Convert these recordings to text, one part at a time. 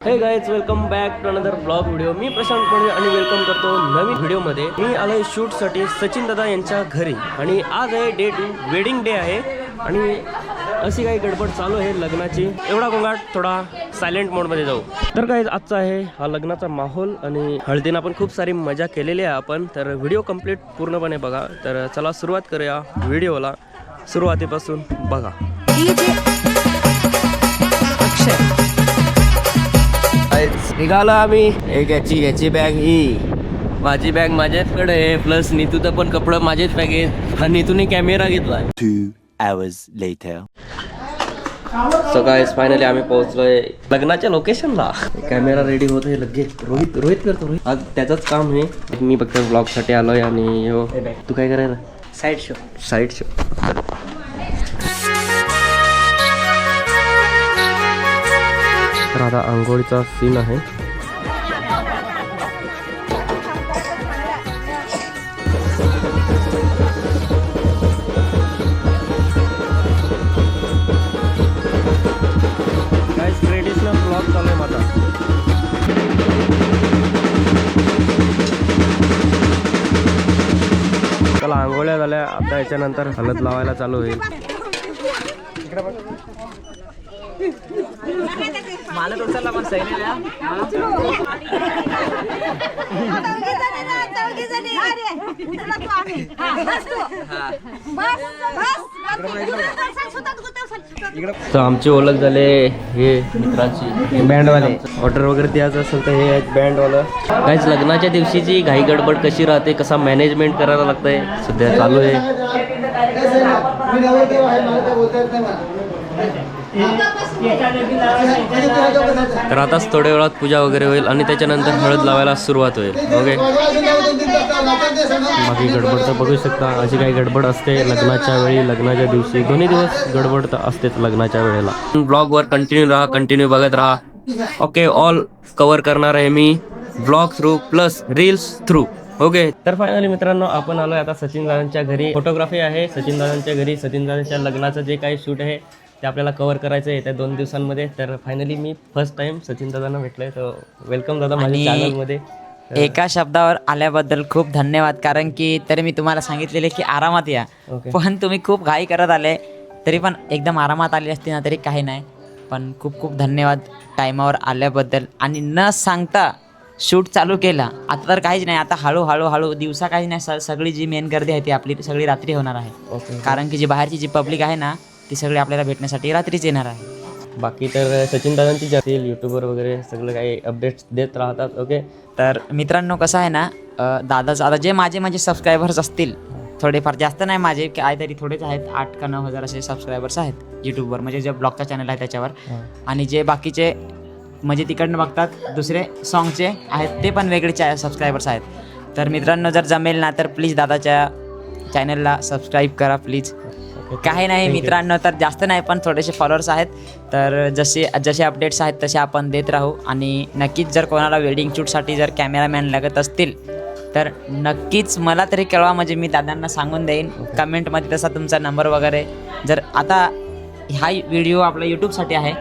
हे guys welcome back to another blog video. मी प्रशांत पडवे आणि वेलकम करतो नवीन व्हिडिओमध्ये. मी आलोय शूटसाठी सचिन दादा यांच्या घरी आणि आज आहे डे 2 वेडिंग डे आहे आणि अशी काही गडबड चालू आहे लग्नाची. एवढा गोंगाट थोडा सायलेंट मोडमध्ये जाऊ. तर गाइज आजचा आहे हा लग्नाचा माहोल आणि हळदीनं आपण खूप सारी मजा केलेली आहे आपण. तर व्हिडिओ कंप्लीट पूर्णपणे बघा. तर चला सुरुवात करूया व्हिडिओला. सुरुवातीपासून बघा. निघालो आम्ही. एक याची बॅग, ही माझी बॅग माझ्याचकडे आहे, प्लस नीतूचं पण कपडे माझेच बॅग आहे आणि नीतूने कॅमेरा घेतलाय. 2 hours later. So guys finally आम्ही पोहोचलोय लग्नाच्या लोकेशनला. कॅमेरा रेडी होत आहे लगेच. रोहित करतो. आज त्याचंच काम आहे. मी फक्त ब्लॉग साठी आलोय आणि हो तू काय करायला? Side show. तर आता आंघोळीचा सीन आहे. ट्रेडिशनल ब्लॉग चालू आहे माझा. चला आंघोळ्या झाल्या. आता याच्यानंतर हळद लावायला चालू होईल. मला टोचायला पण सही तर आमची ओळख झाले हे मित्रांची. बँडवाले ऑर्डर वगैरे द्यायचं असेल तर हे आहेत बँडवालं. काहीच लग्नाच्या दिवशीची घाई गडबड कशी राहते, कसा मॅनेजमेंट करायला लागतंय सध्या चालू आहे. तर आताच थोड्या वेळात पूजा वगैरे होईल आणि त्याच्यानंतर हळद लावायला सुरुवात होईल. ओके. बाकी गडबड तर बघू शकता. अशी काही गडबड असते लग्नाच्या वेळी, लग्नाच्या दिवशी. दोन्ही दिवस गडबड तर असतेच लग्नाच्या वेळेला. ब्लॉगवर कंटिन्यू बघत राहा. ओके. ऑल कव्हर करणार आहे मी blog through plus reels through. Okay. तर फायनली मित्रांनो आपण आलोय आता सचिन दादांच्या घरी. फोटोग्राफी आहे सचिन दादांच्या घरी. सचिन दादांच्या लग्नाचं जे काही शूट आहे ते आपल्याला कव्हर करायचं आहे त्या 2 दिवसांमध्ये. तर फायनली मी फर्स्ट टाइम सचिन दादांना भेटलोय. तर वेलकम दादा माझ्या चॅनलमध्ये. एका शब्दावर आल्याबद्दल खूप धन्यवाद. कारण की तरी मी तुम्हाला सांगितलेले की आरामात या, पण तुम्ही खूप घाई करत आले. तरी पण एकदम आरामात आली असती ना तरी काही नाही. पण खूप खूप धन्यवाद टायमावर आल्याबद्दल. आणि न सांगता शूट चालू केला. आता तर काहीच नाही. आता हळूहळू दिवसा काही नाही. सगळी जी मेन गर्दी आहे ती आपली सगळी रात्री होणार आहे. कारण की जी बाहेरची जी पब्लिक आहे ना ती सगळी आपल्याला भेटण्यासाठी रात्रीच येणार आहे. बाकी तर सचिन दादांची जातील यूट्यूबवर वगैरे सगळं काही अपडेट्स देत राहतात. ओके. तर मित्रांनो कसं आहे ना, दादाचं आता जे माझे सबस्क्रायबर्स असतील थोडेफार, जास्त नाही माझे काहीतरी थोडेच आहेत, 8 का 9 हजार असे सबस्क्रायबर्स आहेत यूट्यूबवर. म्हणजे जे ब्लॉगचा चॅनल आहे त्याच्यावर. आणि जे बाकीचे म्हणजे तिकडनं बघतात दुसरे सॉन्गचे आहेत ते पण वेगळे सबस्क्रायबर्स आहेत. तर मित्रांनो जर जमेल ना तर प्लीज दादाच्या चॅनलला सबस्क्राईब करा प्लीज. काही नाही मित्रांनो, तर जास्त नाही पण थोडेसे फॉलोअर्स आहेत. तर जसे अपडेट्स आहेत तसे आपण देत राहू. आणि नक्कीच जर कोणाला वेडिंग शूटसाठी जर कॅमेरामॅन लागत असतील तर नक्कीच मला तरी कळवा. म्हणजे मी दादांना सांगून देईन कमेंटमध्ये तसा तुमचा नंबर वगैरे. जर आता हा व्हिडिओ आपला यूट्यूबसाठी आहे,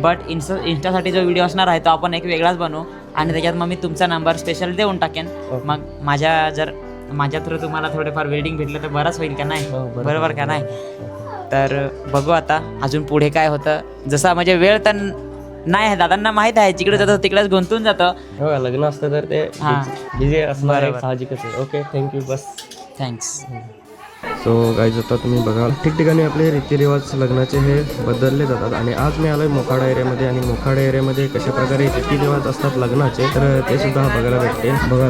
बट इंस्टासाठी जो व्हिडिओ असणार आहे तो आपण एक वेगळाच बनवू आणि त्याच्यात मग मी तुमचा नंबर स्पेशल देऊन टाकेन. मग माझ्या थ्रू तुम्हाला थोडेफार वेडिंग भेटलं तर बरंच होईल का नाही? बरोबर का नाही? तर बघू आता अजून पुढे काय होतं. जसा म्हणजे वेळ तर नाही आहे, दादांना माहीत आहे जिकडे जातं तिकडेच गुंतून जातं. लग्न असतं तर ते बिझी असणार साहजिकच आहे. ओके. थँक्यू. बस थँक्स. सो गाईज आता तुम्ही बघा ठिकठिकाणी आपले रीतिरिवाज लग्नाचे हे बदलले जातात. आणि आज मी आलोय मोखाडा एरियामध्ये आणि मोखाडा एरियामध्ये कशा प्रकारे रीतिरिवाज असतात लग्नाचे तर ते सुद्धा बघायला भेटते. बघा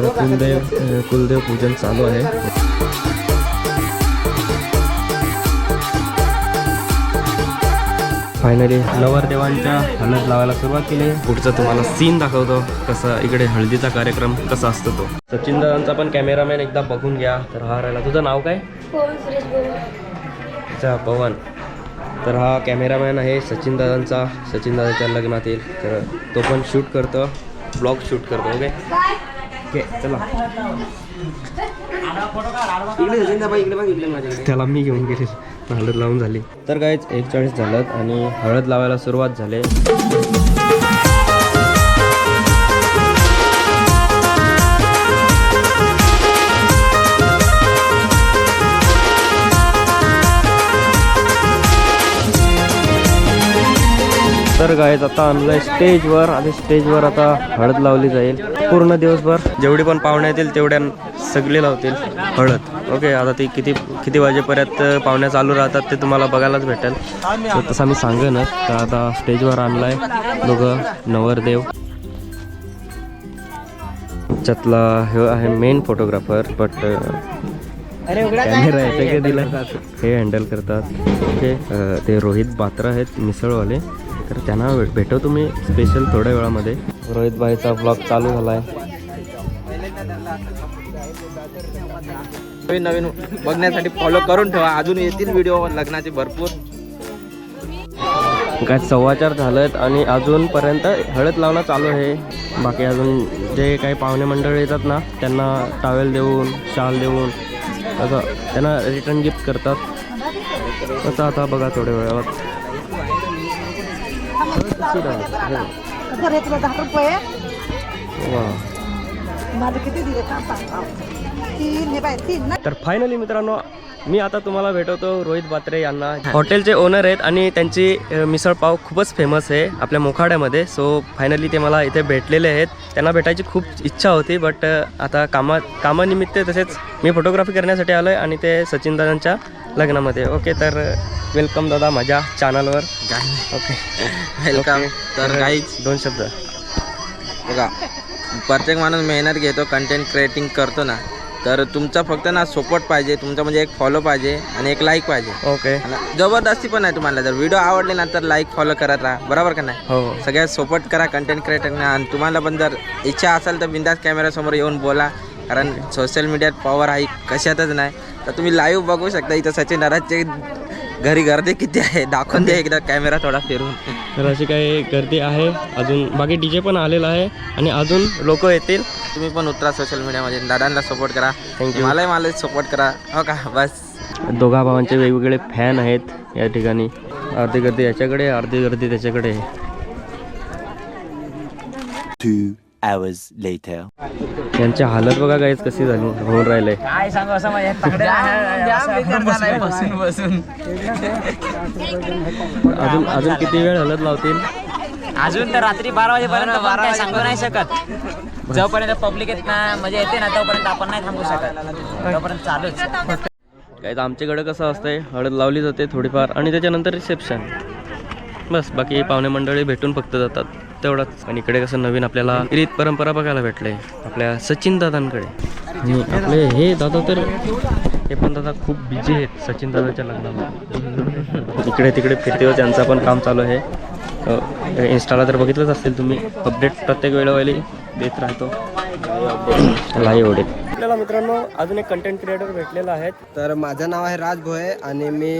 कुलदेव पूजन चालू आहे. फायनली नवरदेवांच्या हळद लावायला सुरुवात केली. पुढचं तुम्हाला सीन दाखवतो कसा इकडे हळदीचा कार्यक्रम कसा असतो तो. सचिन दादांचा पण कॅमेरामॅन एकदा बघून घ्या. तर हा राहिला. तुझं नाव काय? अच्छा पवन. तर हा कॅमेरामॅन आहे सचिन दादांचा, सचिन दादाच्या लग्नातील. तर तो पण शूट करतो, ब्लॉग शूट करतो. ओके. चला त्याला मी घेऊन गेले. हळद लावून झाली. तर गाईज 1:40 झालं आणि हळद लावायला सुरुवात झाली. गायज आता आणलंय स्टेजवर आणि स्टेजवर आता हळद लावली जाईल. पूर्ण दिवसभर जेवढी पण पाहुणे येतील तेवढ्या सगळे लावतील हळद. ओके, आता ती किती वाजेपर्यंत पाहुण्या चालू राहतात ते तुम्हाला बघायलाच भेटेल. सो तसं मी सांगेनच. तर आता स्टेजवर आणलाय दोघं नवरदेव. त्यातला हे आहे मेन फोटोग्राफर, बट कॅमेरा याच्या काय दिला हे हँडल करतात. ओके, ते रोहित बात्रा आहेत मिसळवाले, तर त्यांना भेटो तुम्ही स्पेशल थोड्या वेळामध्ये. रोहित भाईचा ब्लॉग चालू झाला आहे. नवीन बघण्यासाठी फॉलो करून ठेवा. अजून येतील व्हिडिओ लग्नाचे भरपूर. काय 4:15 झालेत आणि अजूनपर्यंत हळद लावणं चालू आहे. बाकी अजून जे काही पाहुणे मंडळ येतात ना त्यांना टावेल देऊन शाल देऊन असं त्यांना रिटर्न गिफ्ट करतात. असं आता बघा थोड्या वेळात. तर फायनली मित्रांनो मी आता तुम्हाला भेटवतो रोहित बात्रे यांना. हॉटेलचे ओनर आहेत आणि त्यांची मिसळपाव खूपच फेमस आहे आपल्या मोखाड्यामध्ये. सो फायनली ते मला इथे भेटलेले आहेत. त्यांना भेटायची खूप इच्छा होती, बट आता कामानिमित्त तसेच मी फोटोग्राफी करण्यासाठी आलो आहे आणि ते सचिन दादांच्या लग्नामध्ये. ओके, तर वेलकम दादा माझ्या चॅनलवर. Okay, welcome. तर काहीच 2 शब्द बघा, प्रत्येक माणूस मेहनत घेतो, कंटेंट क्रिएटिंग करतो ना, तर तुमचा फक्त ना सपोर्ट पाहिजे, तुमचा म्हणजे एक फॉलो पाहिजे आणि एक लाईक पाहिजे. ओके, आणि जबरदस्ती पण नाही. तुम्हाला जर व्हिडिओ आवडले ना तर लाईक फॉलो करत राहा, बरोबर का नाही? हो. सगळ्यात सपोर्ट करा कंटेंट क्रिएटरना. आणि तुम्हाला पण जर इच्छा असेल तर बिंदास कॅमेऱ्यासमोर येऊन बोला, कारण सोशल मीडियात पॉवर आहे कशातच नाही. तर तुम्ही लाईव्ह बघू शकता. इथं सचिन दादाचे घरी गर्दी किती आहे दाखवून द्या एकदा कॅमेरा थोडा फिरून. तर अशी काही गर्दी आहे. अजून बाकी DJ पण आलेला आहे आणि अजून लोक येतील. तुम्ही पण उतरा सोशल मीडियामध्ये, दादांना सपोर्ट करा. थँक्यू. मला सपोर्ट करा, हो का? बस. दोघा भावांचे वेगवेगळे फॅन आहेत या ठिकाणी. अर्धी गर्दी याच्याकडे, अर्धी गर्दी त्याच्याकडे. 2 hours later. यांची हालत बघा गाईज कशी झाली होऊन राहिले. काय सांगू असं माझ्या अजून किती वेळ हलत लावतील? अजून तर रात्री 12 वाजेपर्यंत पण काय सांगू नाही शकत. जोपर्यंत पब्लिक येत ना म्हणजे येते ना तोपर्यंत आपण नाही थांबू शकत, तोपर्यंत चालूच. काय आमच्याकडे कसं असतंय, हळद लावली जाते थोडीफार आणि त्याच्यानंतर रिसेप्शन, बस. बाकी पाहुणे मंडळी भेटून फक्त जातात तेवढंच. आणि इकडे कसं नवीन आपल्याला रीत परंपरा बघायला भेटले आपल्या सचिन दादांकडे. आणि आपले हे दादा तर हे पण दादा खूप बिझी आहेत सचिन दादाच्या लग्नाला. इकडे तिकडे फिरते, त्यांचं पण काम चालू आहे. इंस्टाला तर बघितलंच असतील तुम्ही, अपडेट प्रत्येक वेळेवेळी देत राहतो लाईव्ह अपडेट. आपल्याला मित्रांनो अजून एक कंटेंट क्रिएटर भेटलेला आहे. तर माझं नाव आहे राज भोये आणि मी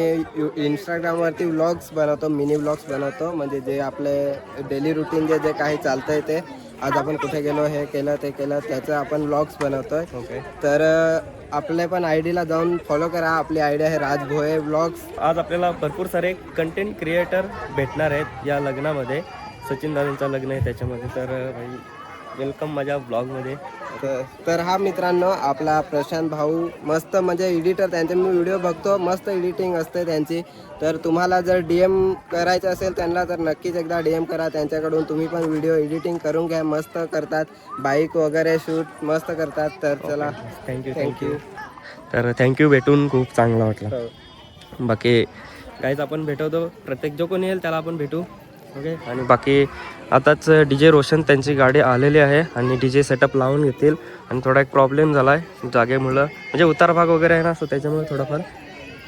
इंस्टाग्रामवरती व्लॉग्स बनवतो, मिनी व्लॉग्स बनवतो. म्हणजे जे आपले डेली रुटीन जे काही चालतं आहे ते, आज आपण कुठे गेलो, हे केलं ते केलं, त्याचं आपण व्लॉग्स बनवतोय. ओके, तर आपल्या पण आयडीला जाऊन फॉलो करा. आपली आयडी आहे राज भोये व्लॉग्स. आज आपल्याला भरपूर सारे कंटेंट क्रिएटर भेटणार आहेत या लग्नामध्ये. सचिन दादांचं लग्न आहे त्याच्यामध्ये. तर भाई वेलकम माझ्या ब्लॉगमध्ये. तर हा मित्रांनो आपला प्रशांत भाऊ, मस्त म्हणजे एडिटर, त्यांचे मी व्हिडिओ बघतो, मस्त एडिटिंग असते त्यांची. तर तुम्हाला जर DM करायचं असेल त्यांना तर नक्कीच एकदा DM करा त्यांच्याकडून. तुम्ही पण व्हिडिओ एडिटिंग करून घ्या, मस्त करतात. बाईक वगैरे शूट मस्त करतात. तर चला, थँक्यू. तर थँक्यू, भेटून खूप चांगलं वाटलं. बाकी काहीच आपण भेटवतो, प्रत्येक जो कोणी येईल त्याला आपण भेटू. ओके, आणि बाकी आताच DJ रोशन त्यांची गाडी आलेली आहे आणि DJ सेटअप लावून घेतील. आणि थोडा एक प्रॉब्लेम झाला आहे जागेमुळं, म्हणजे उतार भाग वगैरे आहे ना, सो त्याच्यामुळे थोडाफार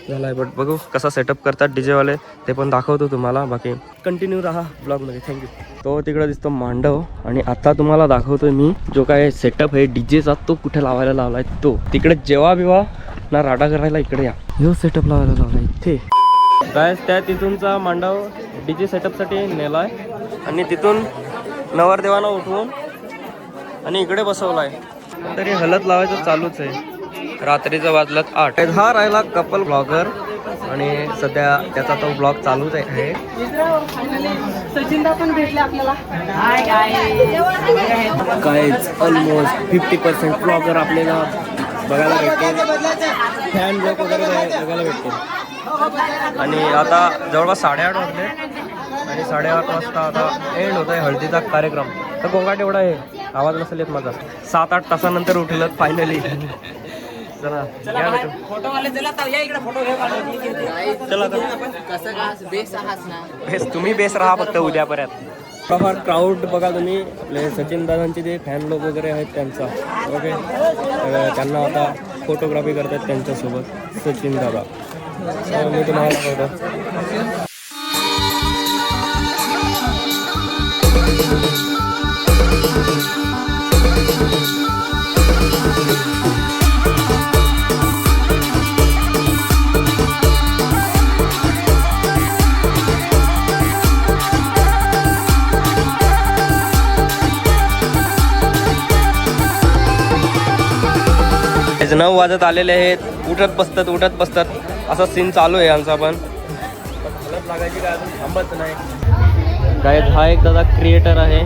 झाला आहे. बट बघू कसा सेटअप करतात DJवाले, ते पण दाखवतो तुम्हाला. बाकी कंटिन्यू राहा ब्लॉगमध्ये. थँक्यू. तो तिकडे दिसतो मांडव. आणि आता तुम्हाला दाखवतोय मी जो काय सेटअप आहे DJचा, तो कुठे लावायला लावला आहे. तो तिकडे जेव्हा बिवा ना राडा करायला इकडे या, ह्यो सेटअप लावायला लावला आहे इथे. काय त्या तिथूनचा मांडव DJ सेटअपसाठी नेला आहे आणि तिथून नवरदेवानं उठवून आणि इकडे बसवला आहे. तरी हलत लावायचं चालूच आहे. रात्रीचं वाजलं 8. हा राहिला कपल ब्लॉगर आणि सध्या त्याचा तो ब्लॉग चालूच आहे. सचिनदा पण भेटले आपल्याला. काहीच ऑलमोस्ट 50% ब्लॉगर आपल्याला बघायला भेटते, फॅन ब्लॉग वगैरे बघायला भेटते. आणि आता जवळपास 8:30 वाजले आणि आणि 8:30 वाजता आता एंड होत आहे हळदीचा कार्यक्रम. तर गोंगाट एवढा आहे, आवाज नसेल येत माझा. 7-8 तासानंतर उठलं फायनली. चला या भेटू. चला बेस, तुम्ही बेस राहा फक्त उद्यापर्यंत. फार क्राऊड बघा तुम्ही, आपले सचिन दादांचे जे फॅन लोक वगैरे आहेत त्यांचा. ओके, त्यांना आता फोटोग्राफी करतात त्यांच्यासोबत सचिन दादा. मी तुम्हाला दाखवतो. आज 9 वाजत आलेले आहेत. उठत बसतात असा सीन चालू आहे आमचा. पण हालत लागायची काय अजून थांबत नाही. गाईज हा एक दादा क्रिएटर आहे,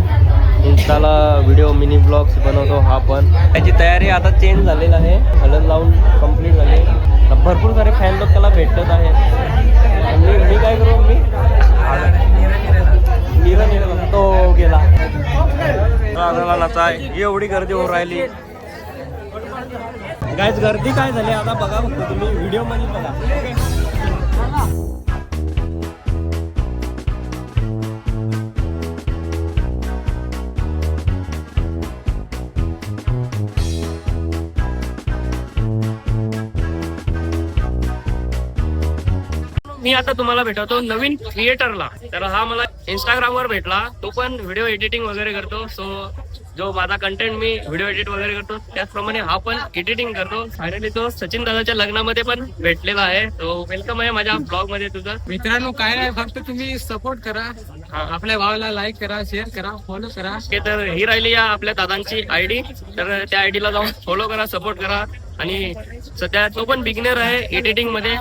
इन्स्टाला व्हिडिओ मिनी ब्लॉग्स बनवतो हा पण. त्याची तयारी आता चेंज झालेला आहे, हलत लावून कंप्लीट झाली. भरपूर सारे फॅन लोक त्याला भेटत आहेत. मी काय करू, मी निरा तो गेला. दादाला नाचाय एवढी गर्दी होऊन राहिली. गाईज गर्दी काय झाली आता बघा, फक्त तुम्ही व्हिडिओ मध्ये बघा. मी आता तुम्हाला भेटवतो नवीन क्रिएटरला. तर हा मला इंस्टाग्रामवर भेटला, तो पण व्हिडिओ एडिटिंग वगैरे करतो. सो जो माझा कंटेंट मी व्हिडिओ एडिट वगैरे करतो त्याचप्रमाणे हा पण एडिटिंग करतो. फायनली तो सचिन दादाच्या लग्नामध्ये पण भेटलेला आहे. तो वेलकम आहे माझ्या ब्लॉग मध्ये तुझं. मित्रांनो काय नाही, फक्त तुम्ही सपोर्ट करा, आपल्या भावाला लाईक करा, शेअर करा, फॉलो करा. तर ही राहिली या आपल्या दादांची आयडी. तर त्या आयडीला जाऊन फॉलो करा, सपोर्ट करा. आणि सध्या तो पण बिगिनर आहे एडिटिंग मध्ये.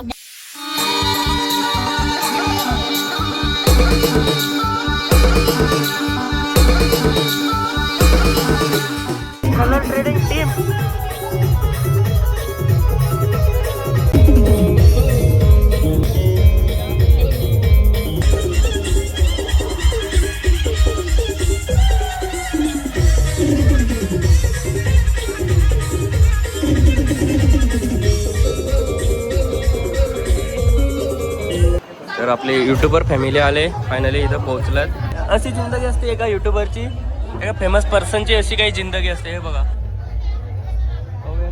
Colour trading team. तर आपले युट्यूबर फॅमिली आले फायनली इथं पोहोचल्यात. अशी जिंदगी असते एका युट्यूबरची, एका फेमस पर्सनची अशी काही जिंदगी असते. हे बघा. ओके.